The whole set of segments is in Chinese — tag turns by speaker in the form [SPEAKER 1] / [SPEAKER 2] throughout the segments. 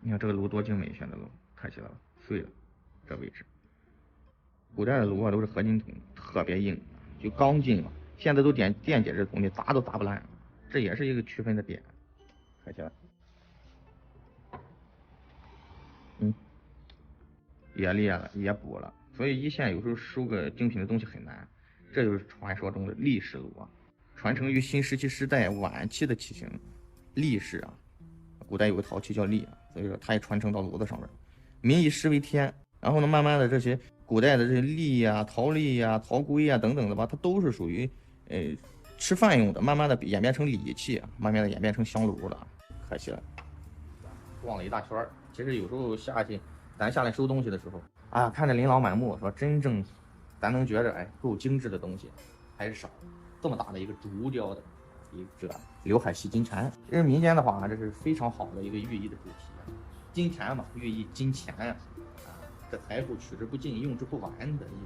[SPEAKER 1] 你看这个炉多精美，选的炉看起来了，碎了，这位置。古代的炉啊都是合金铜，特别硬，就钢筋嘛。现在都电解质东西，砸都砸不烂，这也是一个区分的点。看起来，也裂了，也补了。所以一线有时候收个精品的东西很难，这就是传说中的力士炉啊，传承于新石器时代晚期的器型。力士啊，古代有个陶器叫力啊，所以说它也传承到炉子上面。民以食为天，然后呢，慢慢的这些古代的这些栗呀、陶栗呀、陶龟呀等等的吧，它都是属于吃饭用的，慢慢的演变成礼器啊，慢慢的演变成香炉了。可惜了，逛了一大圈儿。其实有时候咱下来收东西的时候啊，看着琳琅满目，说真正咱能觉着够精致的东西还是少。这么大的一个竹雕的一个刘海细金蝉，这是民间的话，这是非常好的一个寓意的主题。金蝉嘛，寓意金钱啊，这财富取之不尽，用之不完的意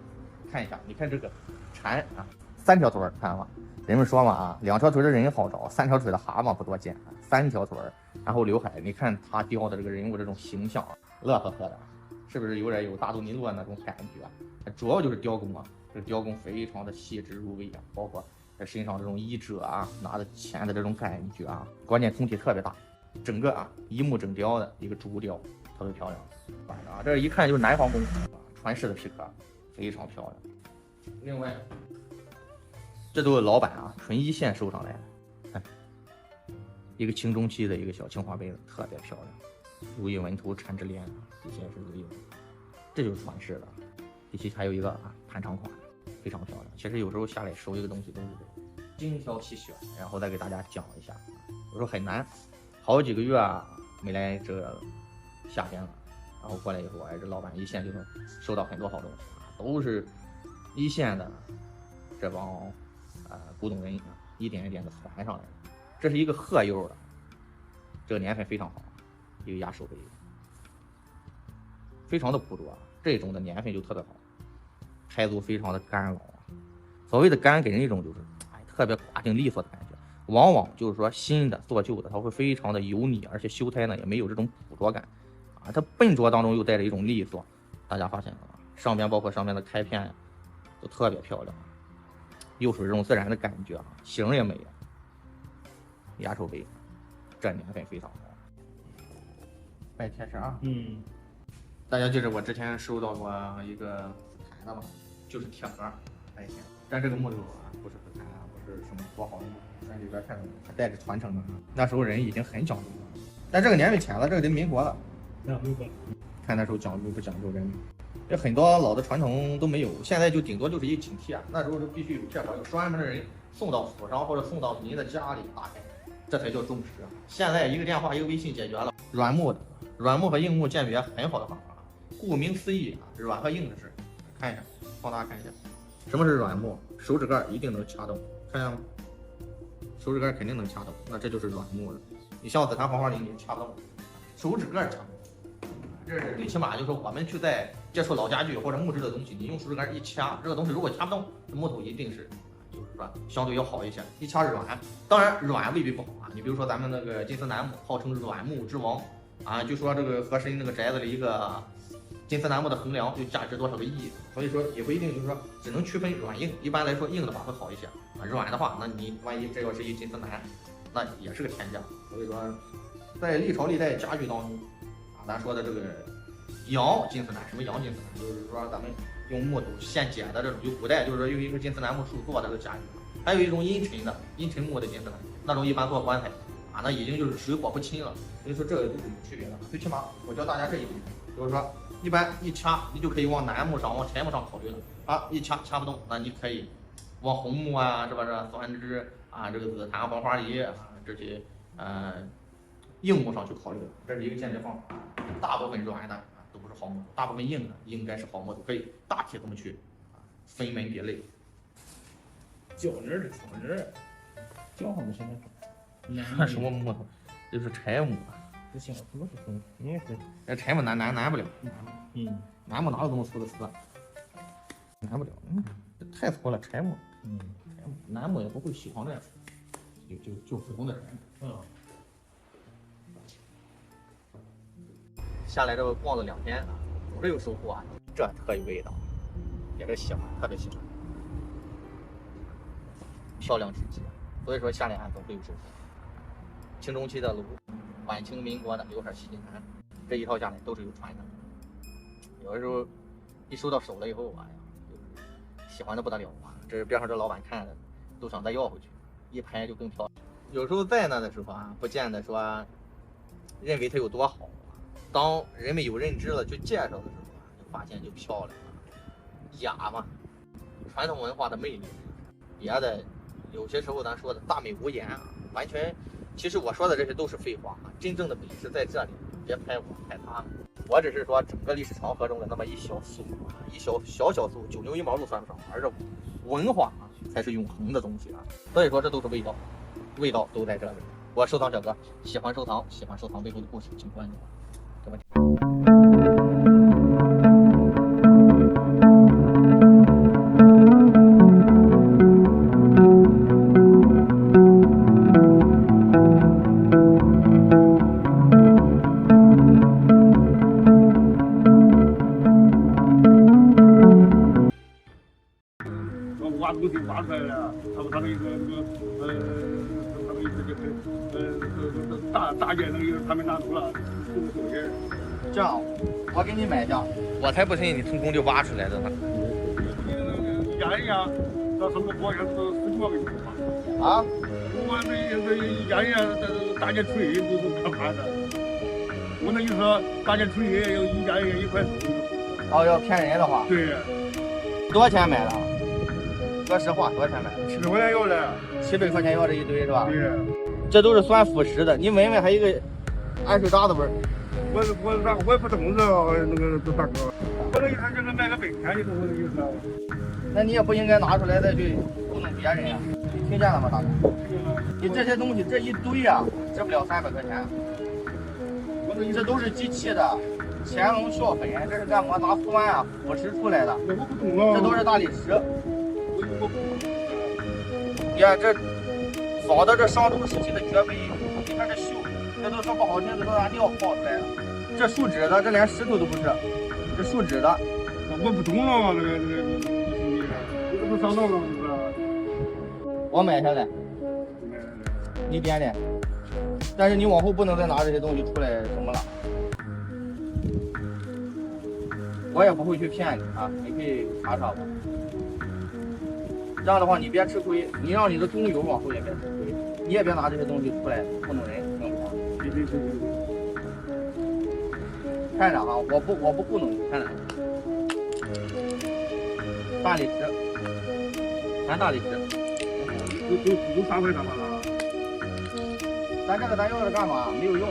[SPEAKER 1] 思。看一下，你看这个蝉啊，3条腿，看吧。人们说嘛啊，2条腿的人好找，3条腿的蛤蟆不多见。3条腿，然后刘海，你看他雕的这个人物这种形象，乐呵呵的，是不是有点有大都尼洛那种感觉？主要就是雕工啊，这个雕工非常的细致入微啊，包括在身上这种衣褶啊，拿着钱的这种感觉啊，关键空体特别大，整个啊一木整雕的一个竹雕，特别漂亮。啊，这一看就是南方工传世的皮革，非常漂亮。另外，这都是老板啊，纯一线收上来的。看，一个清中期的一个小青花杯子，特别漂亮，如意纹头缠枝莲，底下是如意纹，这就是传世的。底下还有一个盘长款，非常漂亮。其实有时候下来收一个东西都是精挑细选，然后再给大家讲一下。有时候很难，好几个月没来这个夏天了，然后过来以后，这老板一线就能收到很多好东西，都是一线的这帮古董人一点一点的传上来的。这是一个褐釉的，这个年份非常好，一个压手杯，非常的朴拙，这种的年份就特别好，胎足非常的干老。所谓的干，给人一种就是特别寡净利索的感觉。往往就是说新的做旧的，它会非常的油腻，而且修胎呢也没有这种捕捉感它笨拙当中又带着一种利索。大家发现了吗？上边包括上面的开片都特别漂亮，又是这种自然的感觉形也美压手杯，这年份非常好。拜天神大家记着我之前收到过一个坛的嘛，就是铁盒拜天，但这个木头不是紫檀不是什么多好的木头，咱里边看到还带着传承的那时候人已经很讲究了，但这个年份浅了，这个得民国了。民国，看那时候讲究不讲究人，这很多老的传统都没有，现在就顶多就是一请帖，那时候就必须有贴盒，有专门的人送到府上或者送到您的家里打开，这才叫重视。现在一个电话一个微信解决了。软木的，软木和硬木鉴别很好的方法，顾名思义软和硬的事。看一下，放大看一下，什么是软木？手指盖一定能掐动，看见吗？手指盖肯定能掐动，那这就是软木了。你像紫檀黄花梨，你掐不动，手指盖掐动。这是最起码就是我们去在接触老家具或者木质的东西，你用手指盖一掐，这个东西如果掐不动，木头一定是就是说相对要好一些。一掐软，当然软未必不好你比如说咱们那个金丝楠木，号称软木之王就说这个和珅那个宅子里一个金丝楠木的横梁就价值多少个亿，所以说也不一定就是说只能区分软硬，一般来说硬的话会好一些软的话，那你万一这要是一金丝楠，那也是个天价。所以说，在历朝历代家具当中咱说的这个洋金丝楠，什么洋金丝楠，就是说咱们用木头现解的这种，就古代就是说用一个金丝楠木树做的这个家具，还有一种阴沉的阴沉木的金丝楠，那种一般做棺材那已经就是水火不侵了。所以说这个都是有区别的。最起码我教大家这一点，就是说一般一掐你就可以往楠木上往柴木上考虑了一掐不动，那你可以往红木是不是酸枝这个紫檀黄花梨这些硬木上去考虑，这是一个鉴别方法。大部分软的都不是好木头，大部分硬的应该是好木头，可以大体这么去分门别类。
[SPEAKER 2] 胶人的草人，
[SPEAKER 1] 胶好像现在算什么木头？就是柴木。
[SPEAKER 2] 不行，不是松，应该是
[SPEAKER 1] 这柴木难不了。楠木哪有这么粗的丝？难不了。这太粗了，柴木。柴木，楠木也不会喜欢这样。就普通的柴木。下来这逛了2天，总是有收获啊，这特有味道，也是喜欢，特别喜欢。漂亮之极，所以说下来啊总会有收获。清中期的炉，晚清民国的刘海西锦坛，这一套下来都是有传的。有的时候一收到手了以后，哎呀，就是喜欢的不得了啊！这是边上这老板看的都想再要回去，一拍就更漂亮。有时候在那的时候啊，不见得说认为它有多好，当人们有认知了去介绍的时候啊，就发现就漂亮了，雅嘛，传统文化的魅力。别的有些时候咱说的大美无言啊，完全，其实我说的这些都是废话啊，真正的美是在这里，别拍我拍他，我只是说整个历史长河中的那么一小粟，一小粟，9牛1毛都算不上，而这文化啊才是永恒的东西啊，所以说这都是味道，味道都在这里。我收藏小哥，喜欢收藏背后的故事，请关注我。这么。
[SPEAKER 3] 挖东西挖出来了，他们一个大件那个他们拿走了，
[SPEAKER 1] 这样，我给你买下，我才不信你从工地挖出来的呢。
[SPEAKER 3] 压一压，到什么保险是10多个月嘛？
[SPEAKER 1] 啊？
[SPEAKER 3] 我这压一压，大件锤都是可怕的。我那意思说，大件锤要一压1块4。
[SPEAKER 1] 哦，要骗人的话？
[SPEAKER 3] 对。
[SPEAKER 1] 多少钱买的？说实话，多少钱买的
[SPEAKER 3] ？700块钱要的。
[SPEAKER 1] 700块钱要这一堆是吧？
[SPEAKER 3] 对。
[SPEAKER 1] 这都是算腐蚀的，你闻闻，还有一个桉水渣子味儿。
[SPEAKER 3] 我也不懂这那个大哥，我的意思就是买个本钱，你懂我的意思？
[SPEAKER 1] 那你也不应该拿出来再去糊弄别人呀，你听见了吗，大哥？你这些东西这一堆啊，值不了300块钱。这都是机器的乾隆孝粉，这是干嘛？拿酸啊腐蚀出来的。
[SPEAKER 3] 我不懂啊。
[SPEAKER 1] 这都是大理石。你看这仿的这商周时期的绝碑，你看这锈，这都说不好听，这都拿尿泡出来的。这树脂的，这连石头都不是，这树脂的。
[SPEAKER 3] 我不懂了，这不上当了是吧？
[SPEAKER 1] 我买下来，你点点。但是你往后不能再拿这些东西出来什么了。我也不会去骗你啊，你可以查查我。这样的话你别吃亏，你让你的工友往后也别吃亏，你也别拿这些东西出来糊弄人，听我。看着啊，我不糊弄你，看着。大理石，全大理石。
[SPEAKER 3] 都3块干嘛了？
[SPEAKER 1] 咱这个咱要是干嘛？没有用。